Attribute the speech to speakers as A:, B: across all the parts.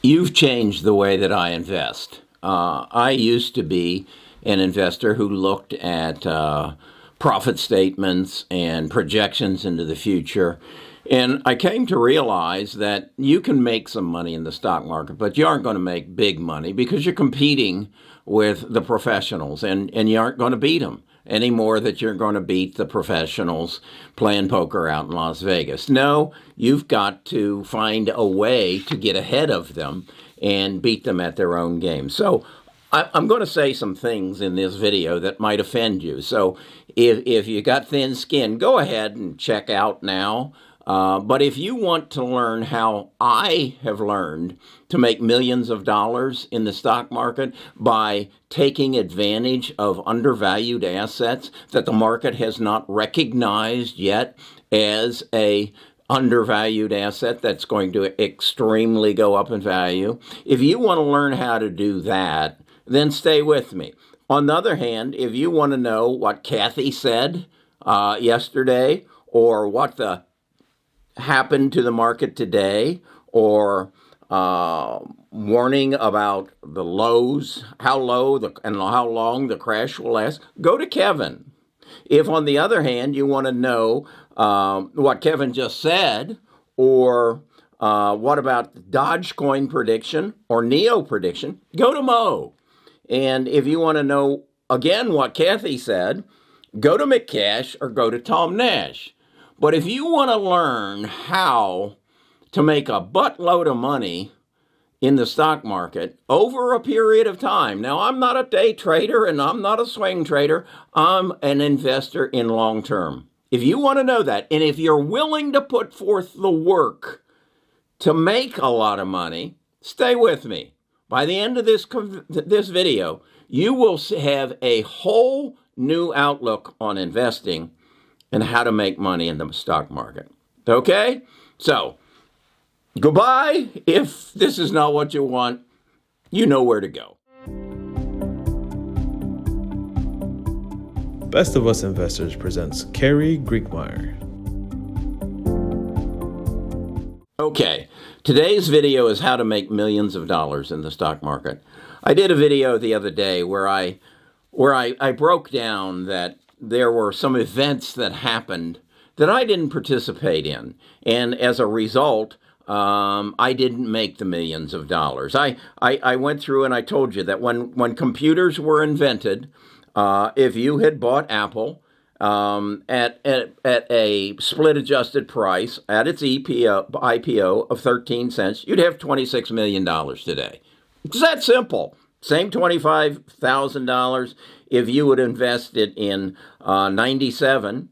A: You've changed the way that I invest. I used to be an investor who looked at profit statements and projections into the future. And I came to realize that you can make some money in the stock market, but you aren't going to make big money because you're competing with the professionals and you aren't going to beat them any more that you're going to beat the professionals playing poker out in Las Vegas. No, you've got to find a way to get ahead of them and beat them at their own game. So I'm going to say some things in this video that might offend you. So if you got thin skin, go ahead and check out now. But if you want to learn how I have learned to make millions of dollars in the stock market by taking advantage of undervalued assets that the market has not recognized yet as a undervalued asset that's going to extremely go up in value, if you want to learn how to do that, then stay with me. On the other hand, if you want to know what Kathy said yesterday or what the happened to the market today, or warning about the lows, how low and how long the crash will last, go to Kevin. If, on the other hand, you want to know what Kevin just said, or what about Dogecoin prediction or Neo prediction, go to Mo. And if you want to know, again, what Kathy said, go to McCash or go to Tom Nash. But if you want to learn how to make a buttload of money in the stock market over a period of time, now I'm not a day trader and I'm not a swing trader, I'm an investor in long term. If you want to know that, and if you're willing to put forth the work to make a lot of money, stay with me. By the end of this video, you will have a whole new outlook on investing and how to make money in the stock market. Okay? So, goodbye. If this is not what you want, you know where to go.
B: Best of Us Investors presents Carrie Griegmeyer.
A: Okay, today's video is how to make millions of dollars in the stock market. I did a video the other day where I broke down that there were some events that happened that I didn't participate in. And as a result, I didn't make the millions of dollars. I went through and I told you that when computers were invented, if you had bought Apple at a split-adjusted price at its IPO of 13 cents, you'd have $26 million today. It's that simple. Same $25,000 if you would invest it in 97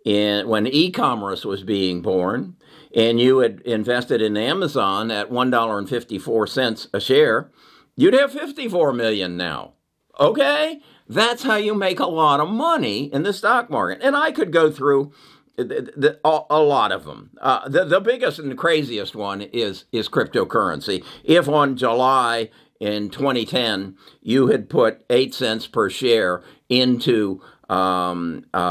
A: when e-commerce was being born, and you had invested in Amazon at $1.54 a share, you'd have $54 million now. Okay? That's how you make a lot of money in the stock market. And I could go through a lot of them. The biggest and the craziest one is cryptocurrency. If on July in 2010, you had put 8 cents per share into Bitcoin,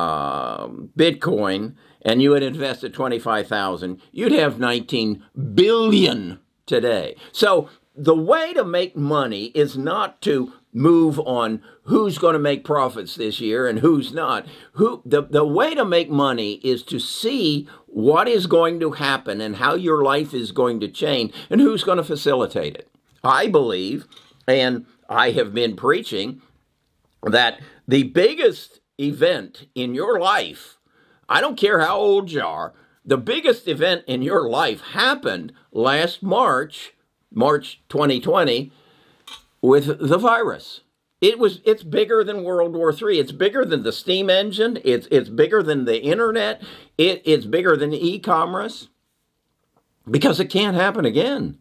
A: and you had invested 25,000, you'd have 19 billion today. So the way to make money is not to move on who's going to make profits this year and who's not. The way to make money is to see what is going to happen and how your life is going to change and who's going to facilitate it. I believe, and I have been preaching, that the biggest event in your life, I don't care how old you are, the biggest event in your life happened last March 2020, with the virus. It's bigger than World War III. It's bigger than the steam engine. It's bigger than the internet. It's bigger than e-commerce, because it can't happen again.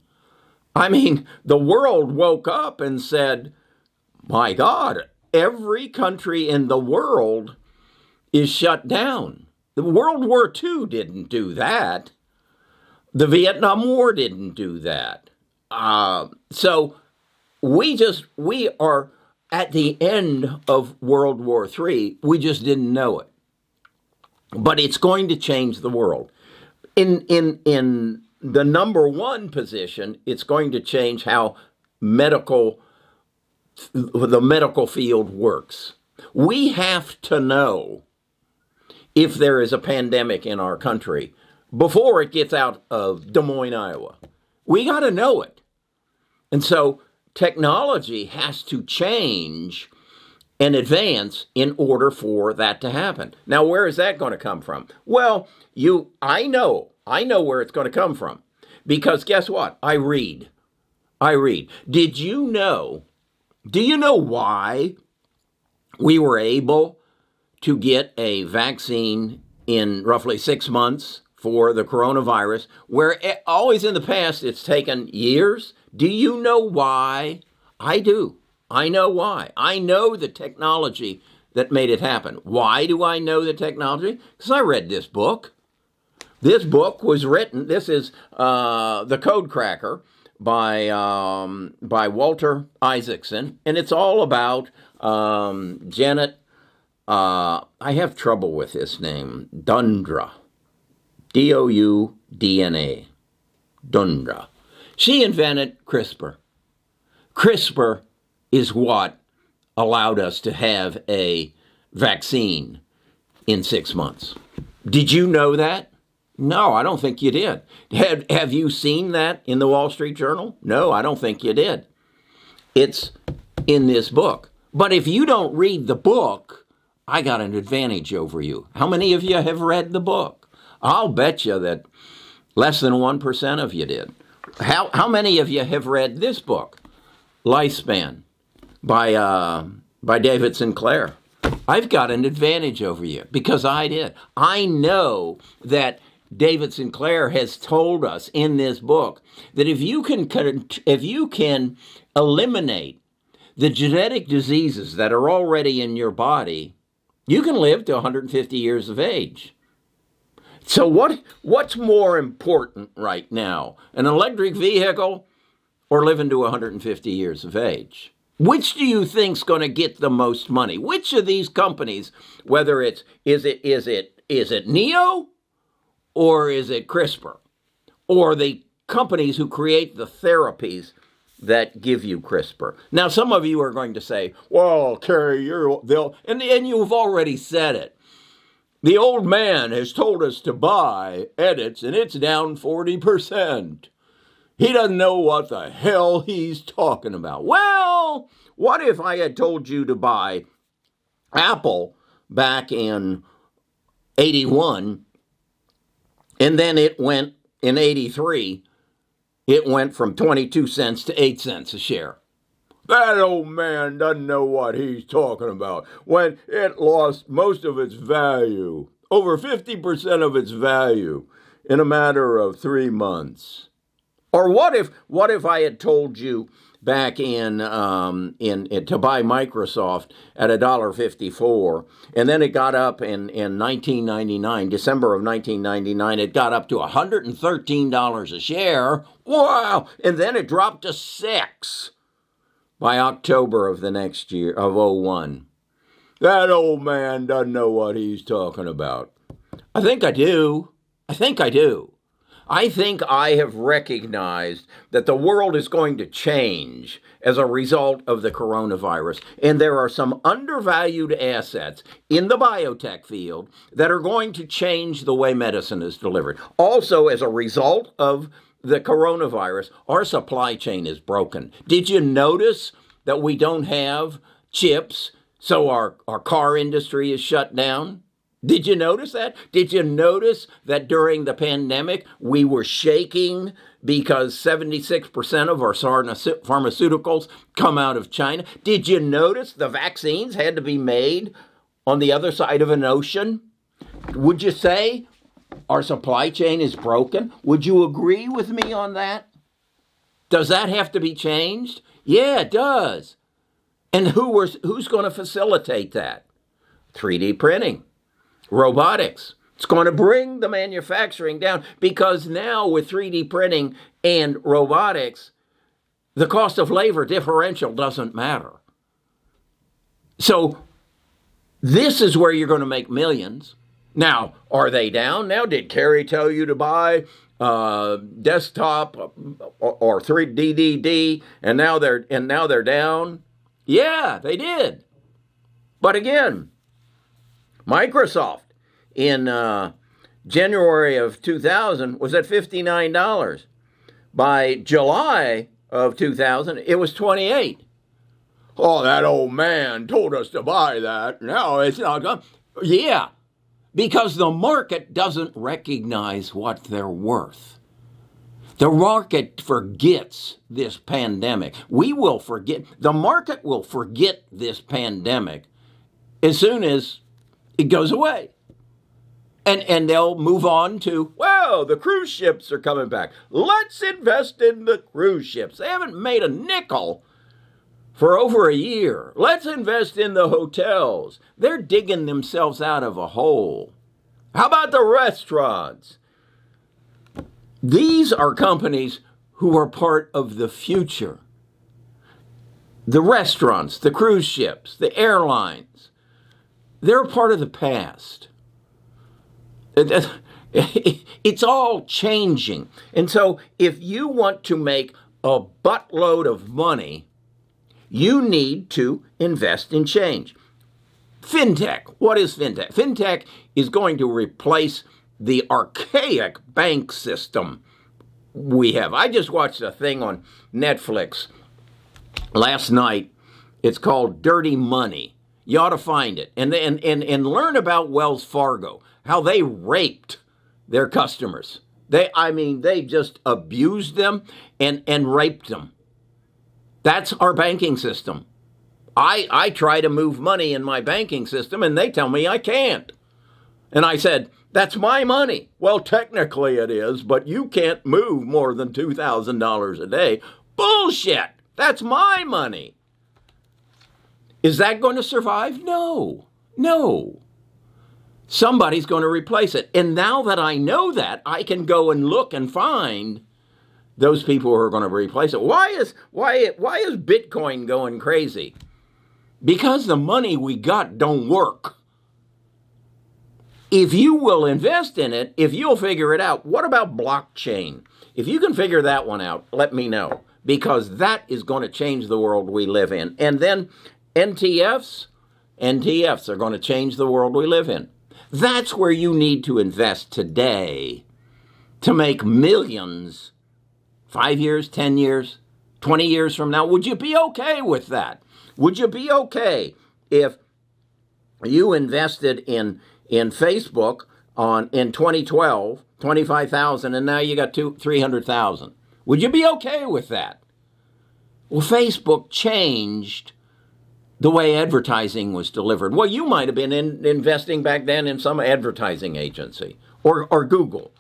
A: I mean, the world woke up and said, my God, every country in the world is shut down. The World War II didn't do that. The Vietnam War didn't do that. So we are at the end of World War III. We just didn't know it. But it's going to change the world. In the number one position, it's going to change how the medical field works. We have to know if there is a pandemic in our country before it gets out of Des Moines, Iowa. We got to know it. And so technology has to change and advance in order for that to happen. Now, where is that going to come from? Well, I know where it's going to come from. Because guess what? I read. Do you know why we were able to get a vaccine in roughly 6 months for the coronavirus, where always in the past it's taken years? Do you know why? I do. I know why. I know the technology that made it happen. Why do I know the technology? Because I read this book. This book was written, this is The Code Cracker by Walter Isaacson, and it's all about Janet, I have trouble with this name, Doudna, Doudna, Doudna. She invented CRISPR. CRISPR is what allowed us to have a vaccine in 6 months. Did you know that? No, I don't think you did. Have you seen that in the Wall Street Journal? No, I don't think you did. It's in this book. But if you don't read the book, I got an advantage over you. How many of you have read the book? I'll bet you that less than 1% of you did. How many of you have read this book, Lifespan, by David Sinclair? I've got an advantage over you because I did. I know that David Sinclair has told us in this book that if you can eliminate the genetic diseases that are already in your body, you can live to 150 years of age. So what's more important right now, an electric vehicle or living to 150 years of age? Which do you think's going to get the most money? Which of these companies, whether is it Neo or is it CRISPR, or the companies who create the therapies that give you CRISPR? Now, some of you are going to say, "Well, Kerry, and you've already said it. The old man has told us to buy edits, and it's down 40%. He doesn't know what the hell he's talking about." Well, what if I had told you to buy Apple back in 81, and then it went, in 83, it went from 22 cents to 8 cents a share? That old man doesn't know what he's talking about. When it lost most of its value, over 50% of its value, in a matter of 3 months. Or what if I had told you back in to buy Microsoft at $1.54, and then it got up in 1999, December of 1999, it got up to $113 a share. Wow! And then it dropped to $6 by October of the next year, of 01. That old man doesn't know what he's talking about. I think I do. I think I have recognized that the world is going to change as a result of the coronavirus. And there are some undervalued assets in the biotech field that are going to change the way medicine is delivered. Also, as a result of the coronavirus, our supply chain is broken. Did you notice that we don't have chips, so our car industry is shut down? Did you notice that? Did you notice that during the pandemic, we were shaking because 76% of our pharmaceuticals come out of China? Did you notice the vaccines had to be made on the other side of an ocean? Would you say our supply chain is broken? Would you agree with me on that? Does that have to be changed? Yeah, it does. And who's going to facilitate that? 3D printing. Robotics. It's going to bring the manufacturing down because now with 3D printing and robotics, the cost of labor differential doesn't matter. So this is where you're going to make millions. Now, are they down now? Did Kerry tell you to buy desktop or 3DDD, and now they're down. Yeah, they did. But again, Microsoft in January of 2000 was at $59. By July of 2000, it was 28. Oh, that old man told us to buy that. Now it's not gone. Yeah, because the market doesn't recognize what they're worth. The market forgets this pandemic. We will forget. The market will forget this pandemic as soon as it goes away. And they'll move on to, well, the cruise ships are coming back. Let's invest in the cruise ships. They haven't made a nickel for over a year. Let's invest in the hotels. They're digging themselves out of a hole. How about the restaurants? These are companies who are part of the future. The restaurants, the cruise ships, the airlines, they're a part of the past. It's all changing. And so if you want to make a buttload of money, you need to invest in change. Fintech. What is fintech? Fintech is going to replace the archaic bank system we have. I just watched a thing on Netflix last night. It's called Dirty Money. You ought to find it and learn about Wells Fargo, how they raped their customers. They just abused them and raped them. That's our banking system. I try to move money in my banking system and they tell me I can't. And I said, that's my money. Well, technically it is, but you can't move more than $2,000 a day. Bullshit. That's my money. Is that going to survive? No. Somebody's going to replace it. And now that I know that, I can go and look and find those people who are going to replace it. Why is Bitcoin going crazy? Because the money we got don't work. If you will invest in it, if you'll figure it out, what about blockchain? If you can figure that one out, let me know, because that is going to change the world we live in. And then NTFs are going to change the world we live in. That's where you need to invest today to make millions 5 years, 10 years, 20 years from now. Would you be okay with that? Would you be okay if you invested in Facebook in 2012, 25,000, and now you got 300,000? Would you be okay with that? Well, Facebook changed the way advertising was delivered. Well, you might have been investing back then in some advertising agency or Google.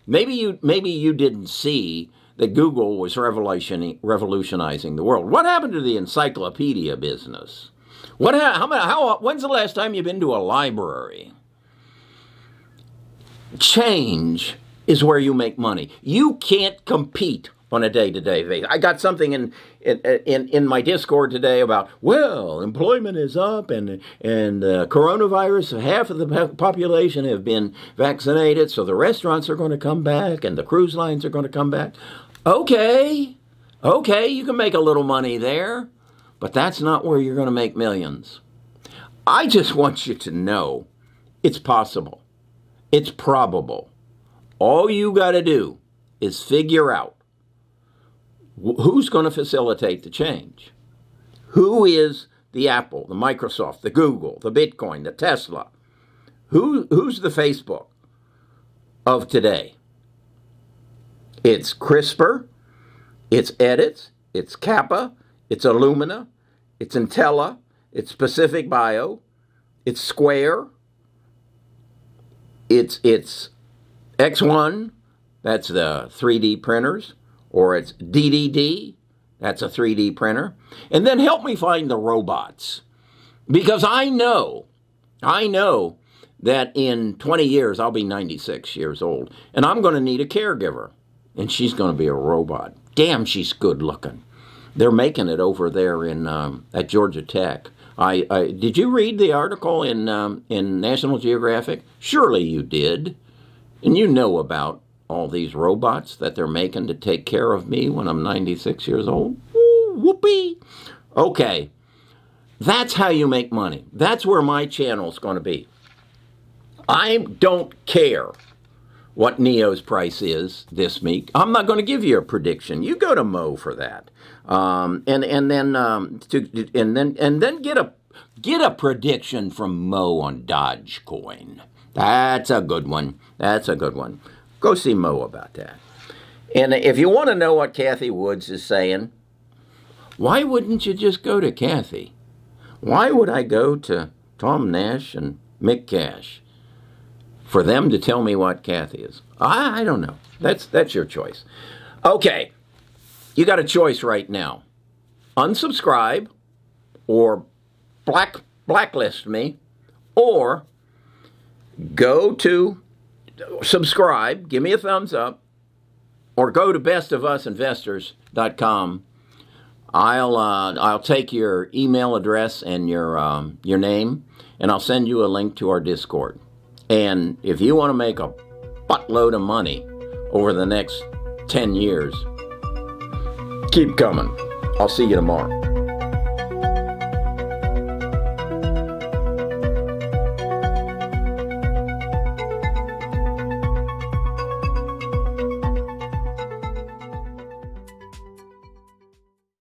A: Maybe you didn't see that Google was revolutionizing the world. What happened to the encyclopedia business? When's the last time you've been to a library? Change is where you make money. You can't compete on a day-to-day basis. I got something in my Discord today about, well, employment is up and coronavirus, half of the population have been vaccinated, so the restaurants are going to come back and the cruise lines are going to come back. Okay, you can make a little money there, but that's not where you're going to make millions. I just want you to know it's possible. It's probable. All you got to do is figure out who's going to facilitate the change. Who is the Apple, the Microsoft, the Google, the Bitcoin, the Tesla? Who's the Facebook of today? It's CRISPR, it's Edits, it's Kappa, it's Illumina, it's Intella, it's Pacific Bio, it's Square, it's X1, that's the 3D printers, or it's DDD, that's a 3D printer. And then help me find the robots. Because I know that in 20 years, I'll be 96 years old, and I'm going to need a caregiver. And she's going to be a robot. Damn, she's good looking. They're making it over there at Georgia Tech. Did you read the article in National Geographic? Surely you did. And you know about all these robots that they're making to take care of me when I'm 96 years old. Woo, whoopee. Okay, that's how you make money. That's where my channel's going to be. I don't care what Neo's price is this week. I'm not going to give you a prediction. You go to Mo for that, and then get a prediction from Mo on Dogecoin. That's a good one. That's a good one. Go see Mo about that. And if you want to know what Kathy Woods is saying, why wouldn't you just go to Kathy? Why would I go to Tom Nash and Mick Cash for them to tell me what Kathy is? I don't know. That's your choice. Okay, you got a choice right now. Unsubscribe or blacklist me, or go to subscribe, give me a thumbs up, or go to bestofusinvestors.com. I'll take your email address and your name, and I'll send you a link to our Discord. And if you want to make a buttload of money over the next 10 years, keep coming. I'll see you tomorrow.